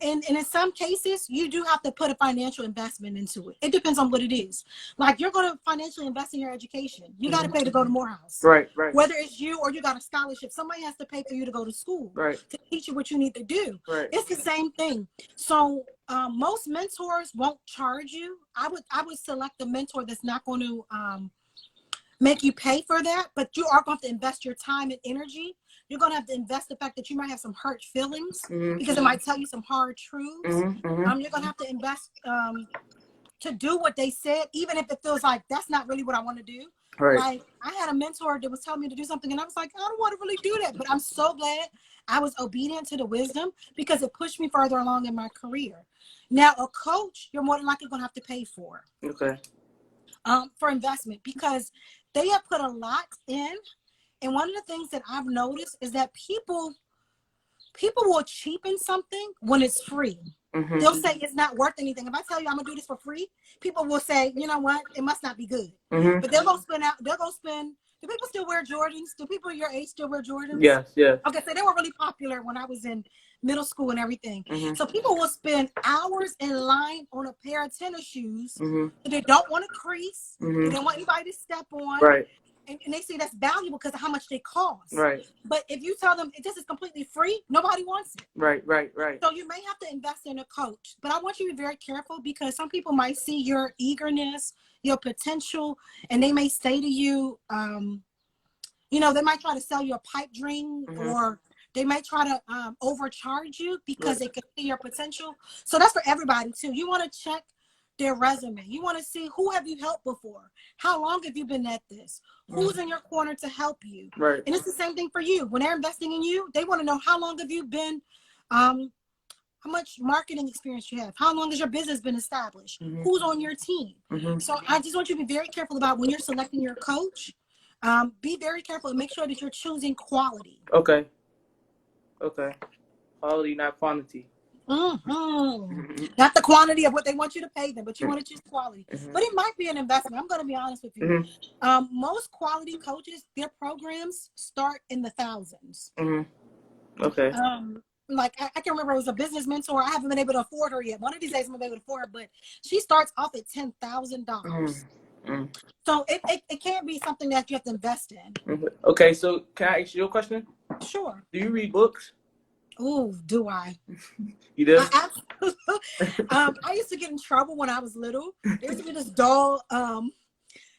in some cases, you do have to put a financial investment into it. It depends on what it is. Like, you're going to financially invest in your education. You got to pay to go to Morehouse. Right. Whether it's you or you got a scholarship, somebody has to pay for you to go to school to teach you what you need to do. Right. It's the same thing. So most mentors won't charge you. I would select a mentor that's not going to make you pay for that, but you are going to have to invest your time and energy. You're going to have to invest the fact that you might have some hurt feelings because it might tell you some hard truths. You're going to have to invest to do what they said, even if it feels like that's not really what I want to do. Right. Like, I had a mentor that was telling me to do something, and I was like, I don't want to really do that. But I'm so glad I was obedient to the wisdom because it pushed me further along in my career. Now, a coach, you're more than likely going to have to pay for. Okay. For investment because they have put a lot in. And one of the things that I've noticed is that people will cheapen something when it's free. They'll say it's not worth anything. If I tell you I'm gonna do this for free, people will say, you know what, it must not be good. But they're gonna spend. Do people still wear Jordans? Do people your age still wear Jordans? Yes. Okay, so they were really popular when I was in middle school and everything. So people will spend hours in line on a pair of tennis shoes that they don't want to crease. They don't want anybody to step on. Right. And they say that's valuable because of how much they cost. Right. But if you tell them this is completely free, nobody wants it. Right. So you may have to invest in a coach. But I want you to be very careful because some people might see your eagerness, your potential, and they may say to you, they might try to sell you a pipe dream or they might try to overcharge you because they can see your potential. So that's for everybody too. You want to check their resume. You want to see who have you helped before? How long have you been at this? Who's in your corner to help you? Right. And it's the same thing for you. When they're investing in you, they want to know how long have you been, how much marketing experience you have? How long has your business been established? Who's on your team? So I just want you to be very careful about when you're selecting your coach. Be very careful and make sure that you're choosing quality. Okay. Quality, not quantity. Not the quantity of what they want you to pay them, but you want to choose quality. But it might be an investment. I'm going to be honest with you. Most quality coaches, their programs start in the thousands. Okay. Like I can remember it was a business mentor. I haven't been able to afford her yet. One of these days I'm going to be able to afford her, but she starts off at $10,000. So it can't be something that you have to invest in. Okay, so can I ask you a question? Sure. Do you read books? Oh, do I? You do? I used to get in trouble when I was little. There used to be this doll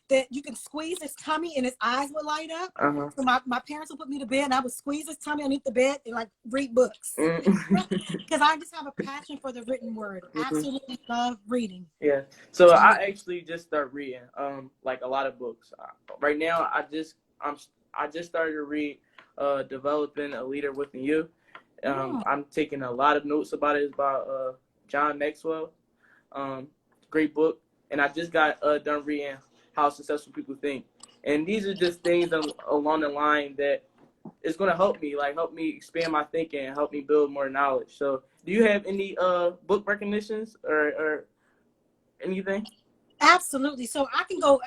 that you can squeeze his tummy and his eyes would light up. So my parents would put me to bed and I would squeeze his tummy underneath the bed and like read books. Because I just have a passion for the written word. Absolutely love reading. Yeah. So I actually just started reading like a lot of books. Right now I just started to read Developing a Leader Within You. I'm taking a lot of notes about it. It's about John Maxwell. Great book. And I just got done reading How Successful People Think. And these are just things along the line that is going to help me expand my thinking and help me build more knowledge. So do you have any book recognitions or anything? Absolutely. So I can go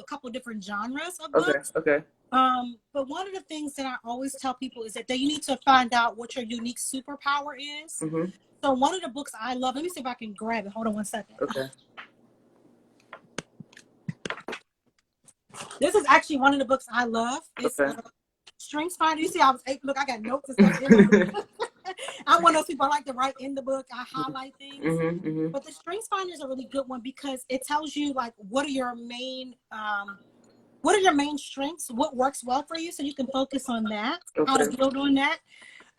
a couple of different genres of books. Okay. But one of the things that I always tell people is that you need to find out what your unique superpower is. So one of the books I love, let me see if I can grab it. Hold on one second. Okay. This is actually one of the books I love. It's StrengthsFinder. You see, I got notes and stuff in the book. I'm one of those people I like to write in the book. I highlight things. But the StrengthsFinder is a really good one because it tells you like what are your main strengths, what works well for you, so you can focus on that, how to build on that.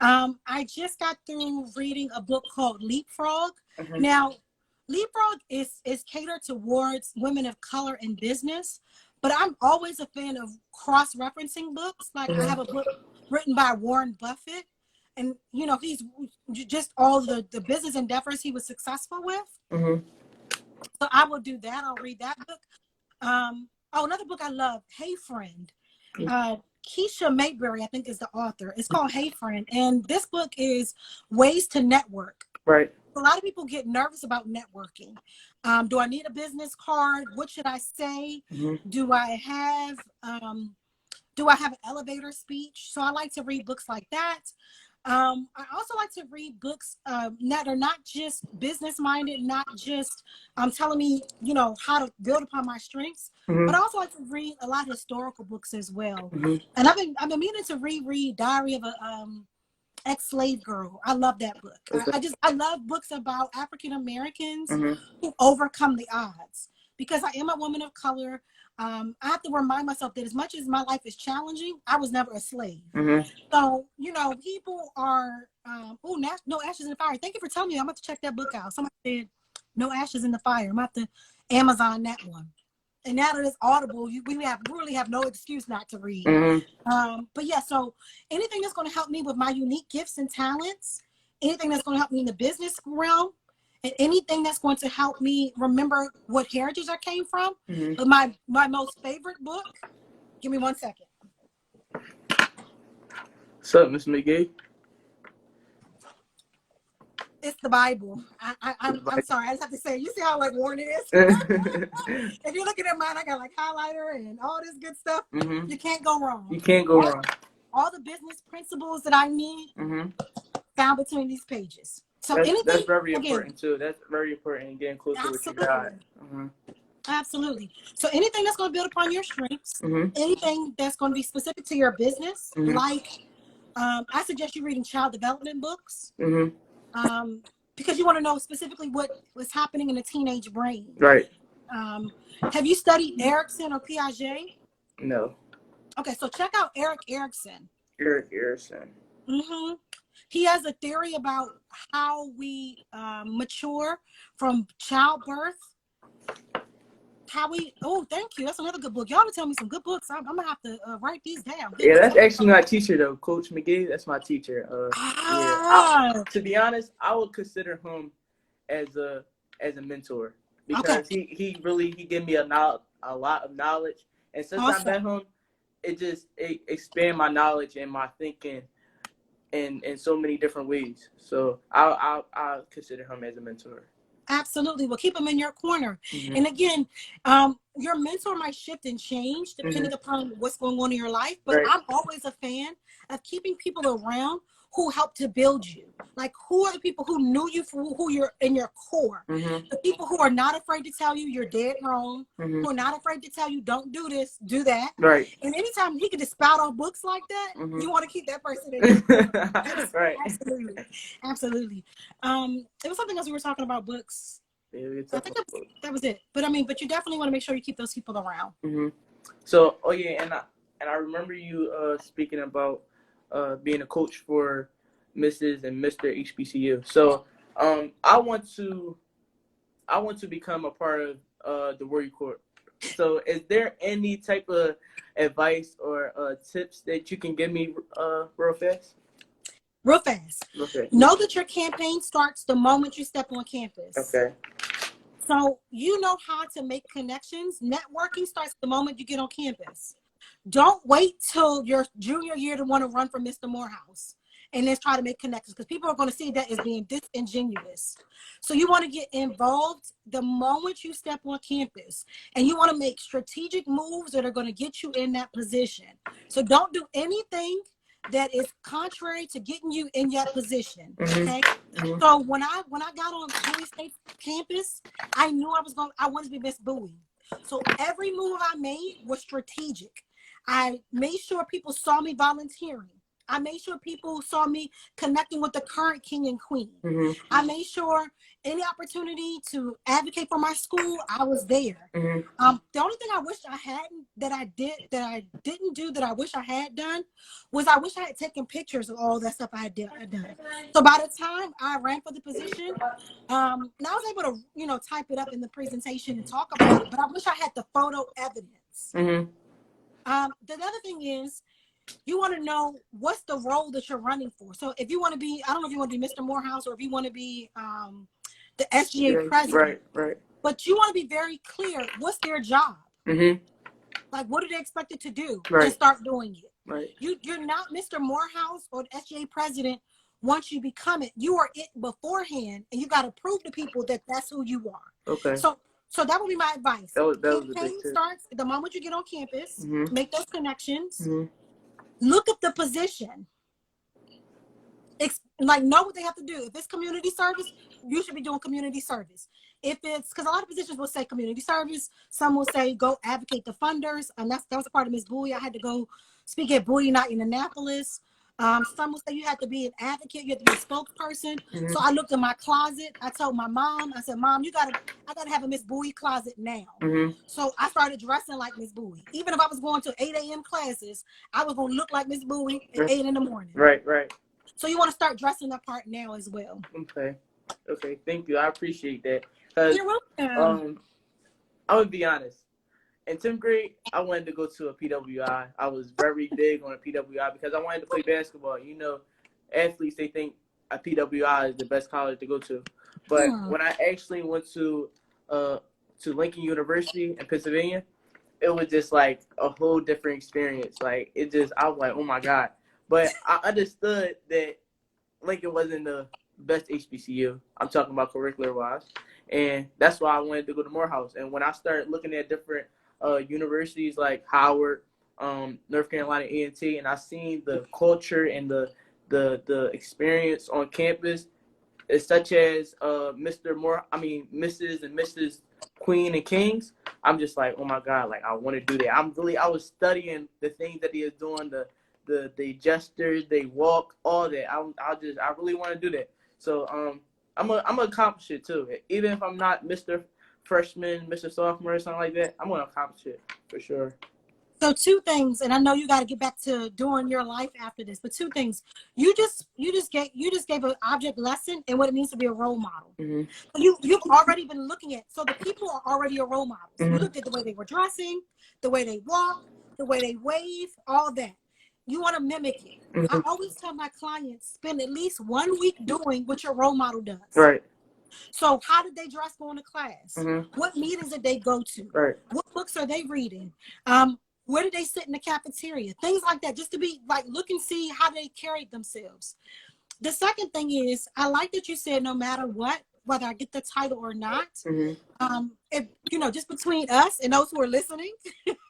I just got through reading a book called Leapfrog. Mhm. Now, Leapfrog is catered towards women of color in business, but I'm always a fan of cross-referencing books. Like I have a book written by Warren Buffett, and you know he's just all the business endeavors he was successful with. Mhm. So I will do that. I'll read that book. Another book I love, Hey Friend. Keisha Mayberry, I think, is the author. It's called Hey Friend, and this book is ways to network. Right. A lot of people get nervous about networking. Do I need a business card? What should I say? Mhm. Do I have an elevator speech? So I like to read books like that. I also like to read books that are not just business minded, not just telling me, you know, how to build upon my strengths, but I also like to read a lot of historical books as well. And I've been meaning to reread Diary of a ex-slave girl. I love that book. I love books about African Americans who overcome the odds, because I am a woman of color. I have to remind myself that as much as my life is challenging, I was never a slave. So, you know, people are, No Ashes in the Fire. Thank you for telling me. I'm about to check that book out. Somebody said No Ashes in the Fire. I'm about to Amazon that one. And now that it's Audible, we really have no excuse not to read. But yeah, so anything that's going to help me with my unique gifts and talents, anything that's going to help me in the business realm, and anything that's going to help me remember what heritage I came from. But my most favorite book, give me 1 second. What's up, Miss McGee? It's the Bible. I'm sorry. I just have to say, you see how like worn it is? If you're looking at mine, I got like highlighter and all this good stuff. You can't go wrong. You can't go wrong. All the business principles that I need found between these pages. So that's very important too. That's very important, getting closer with your God. Absolutely. So anything that's going to build upon your strengths, anything that's going to be specific to your business, like I suggest you reading child development books. Because you want to know specifically what was happening in the teenage brain. Right. Have you studied Erikson or Piaget? No. Okay, so check out Erik Erikson. Erik Erikson. He has a theory about how we mature from childbirth. Thank you. That's another good book. Y'all to tell me some good books. I'm gonna have to write these down. Yeah, that's actually my teacher though, Coach McGee. That's my teacher. To be honest, I would consider him as a mentor, because he gave me a lot of knowledge, and since I met him, it expanded my knowledge and my thinking in so many different ways. So I'll consider him as a mentor. Absolutely. Well, keep them in your corner. And again, your mentor might shift and change depending upon what's going on in your life. But I'm always a fan of keeping people around who help to build you. Like, who are the people who knew you for who you're in your core? The people who are not afraid to tell you you're dead wrong, who are not afraid to tell you don't do this, do that. Right. And anytime he can just spout on books like that, you want to keep that person in your corner. Right. Absolutely. It was something else we were talking about, books. Yeah, I think that was it. But you definitely want to make sure you keep those people around. So, and I remember you speaking about being a coach for Mrs. and Mr. HBCU. So I want to become a part of the Warrior Corps. So is there any type of advice or tips that you can give me real fast? Real fast. Know that your campaign starts the moment you step on campus. Okay. So you know how to make connections. Networking starts the moment you get on campus. Don't wait till your junior year to want to run for Mr. Morehouse and then try to make connections, because people are going to see that as being disingenuous. So you want to get involved the moment you step on campus, and you want to make strategic moves that are going to get you in that position. So don't do anything that is contrary to getting you in that position. Okay. So when I got on Bowie State campus, I knew I wanted to be Miss Bowie. So every move I made was strategic. I made sure people saw me volunteering. I made sure people saw me connecting with the current king and queen. Mhm. I made sure any opportunity to advocate for my school, I was there. Mhm. The only thing I wish I hadn't that I didn't do that I wish I had done was I wish I had taken pictures of all that stuff I had done. So by the time I ran for the position, now I was able to type it up in the presentation and talk about it. But I wish I had the photo evidence. Mhm. The other thing is, you want to know what's the role that you're running for. So if you want to be, I don't know if you want to be Mr. Morehouse or if you want to be the SGA president. Right. But you want to be very clear. What's their job? Mhm. Like, what are they expected to do? Right. And start doing it. Right. You're not Mr. Morehouse or the SGA president once you become it. You are it beforehand, and you got to prove to people that that's who you are. Okay. So that would be my advice. That was a big Campaign tip. starts the moment you get on campus. Mhm. Make those connections. Mhm. Look at the position. Know what they have to do. If it's community service, you should be doing community service. If it's, because a lot of positions will say community service, some will say go advocate the funders, and that was a part of Ms. Bowie. I had to go speak at Bowie Night in Annapolis. Some will say you have to be an advocate, you have to be a spokesperson. Mhm. So I looked in my closet. I told my mom, I said, Mom, I gotta have a Ms. Bowie closet now. Mhm. So I started dressing like Ms. Bowie. Even if I was going to 8 a.m. classes, I was gonna look like Ms. Bowie at 8 in the morning. Right. So you want to start dressing that part now as well. Okay. Thank you. I appreciate that. You're welcome. I'm gonna be honest. In 10th grade, I wanted to go to a PWI. I was very big on a PWI because I wanted to play basketball. You know, athletes, they think a PWI is the best college to go to. But when I actually went to Lincoln University in Pennsylvania, it was just like a whole different experience. Like, I was like, oh my God. But I understood that Lincoln wasn't the best HBCU. I'm talking about curricular-wise. And that's why I wanted to go to Morehouse. And when I started looking at different universities like Howard, North Carolina A&T, and I seen the culture and the experience on campus, it's such as Mrs. and Mrs. Queen and Kings. I'm just like, oh my God, like I want to do that. I was studying the things that he is doing, the gestures, they walk, all that. I really want to do that. So I'm gonna accomplish it too. Even if I'm not Mr. Freshman, Mr. Sophomore, or something like that, I'm gonna accomplish it for sure. So 2 things, and I know you got to get back to doing your life after this, but 2 things. You just gave an object lesson and what it means to be a role model. Mm-hmm. So you've already been looking at, so the people are already a role model. So Mm-hmm. You looked at the way they were dressing, the way they walk, the way they wave, all that. You want to mimic it. Mm-hmm. I always tell my clients, spend at least 1 week doing what your role model does. Right. So how did they dress going to class? Mm-hmm. What meetings did they go to? Right. What books are they reading? Where did they sit in the cafeteria? Things like that, just to be like, look and see how they carried themselves. The second thing is, I like that you said no matter what, whether I get the title or not, Mm-hmm. if just between us and those who are listening,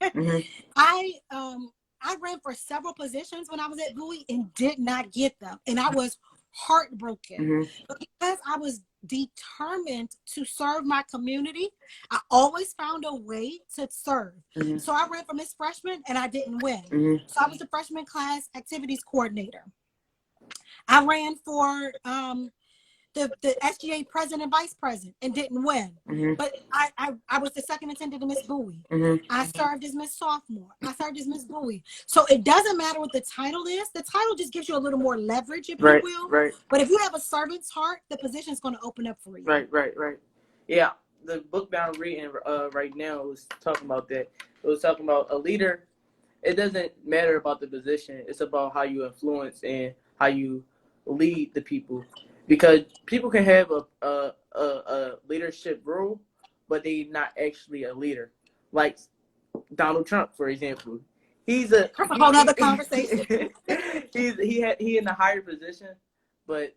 Mm-hmm. I ran for several positions when I was at Bowie and did not get them. And I was heartbroken. Mm-hmm. But because I was determined to serve my community, I always found a way to serve. Mm-hmm. So I ran for Miss Freshman and I didn't win. Mm-hmm. So I was the freshman class activities coordinator. I ran for the SGA president and vice president and didn't win. Mm-hmm. But I was the second attendant to Miss Bowie. Mm-hmm. I served as Miss Sophomore. I served as Miss Bowie. So it doesn't matter what the title is. The title just gives you a little more leverage, if Right. you will. Right. But if you have a servant's heart, the position is going to open up for you. Right. Yeah, the book that I'm reading right now was talking about that. It was talking about a leader. It doesn't matter about the position. It's about how you influence and how you lead the people. Because people can have a leadership role, but they're not actually a leader. Like Donald Trump, for example. That's a whole other conversation. he in a higher position, but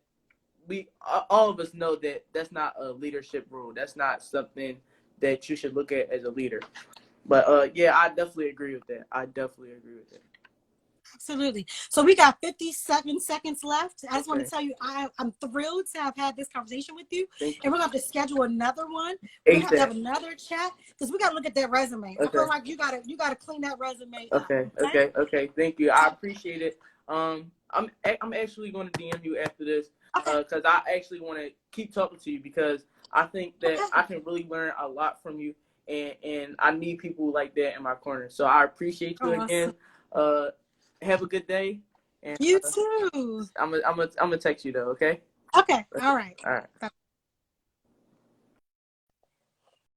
all of us know that that's not a leadership role. That's not something that you should look at as a leader. But yeah, I definitely agree with that. Absolutely. So we got 57 seconds left. I just want Okay. to tell you, I'm thrilled to have had this conversation with you. Thank you. And we're going to have to schedule another one. We're going to have ASAP. another chat because we got to look at that resume. I Okay. feel like you got to clean that resume up. Okay. Thank you. I appreciate it. I'm actually going to DM you after this Okay. because I actually want to keep talking to you because I think that Okay. I can really learn a lot from you, and I need people like that in my corner. So I appreciate you again. Have a good day. And You too. I'm gonna text you though. Okay. Okay. All right. All right. Bye.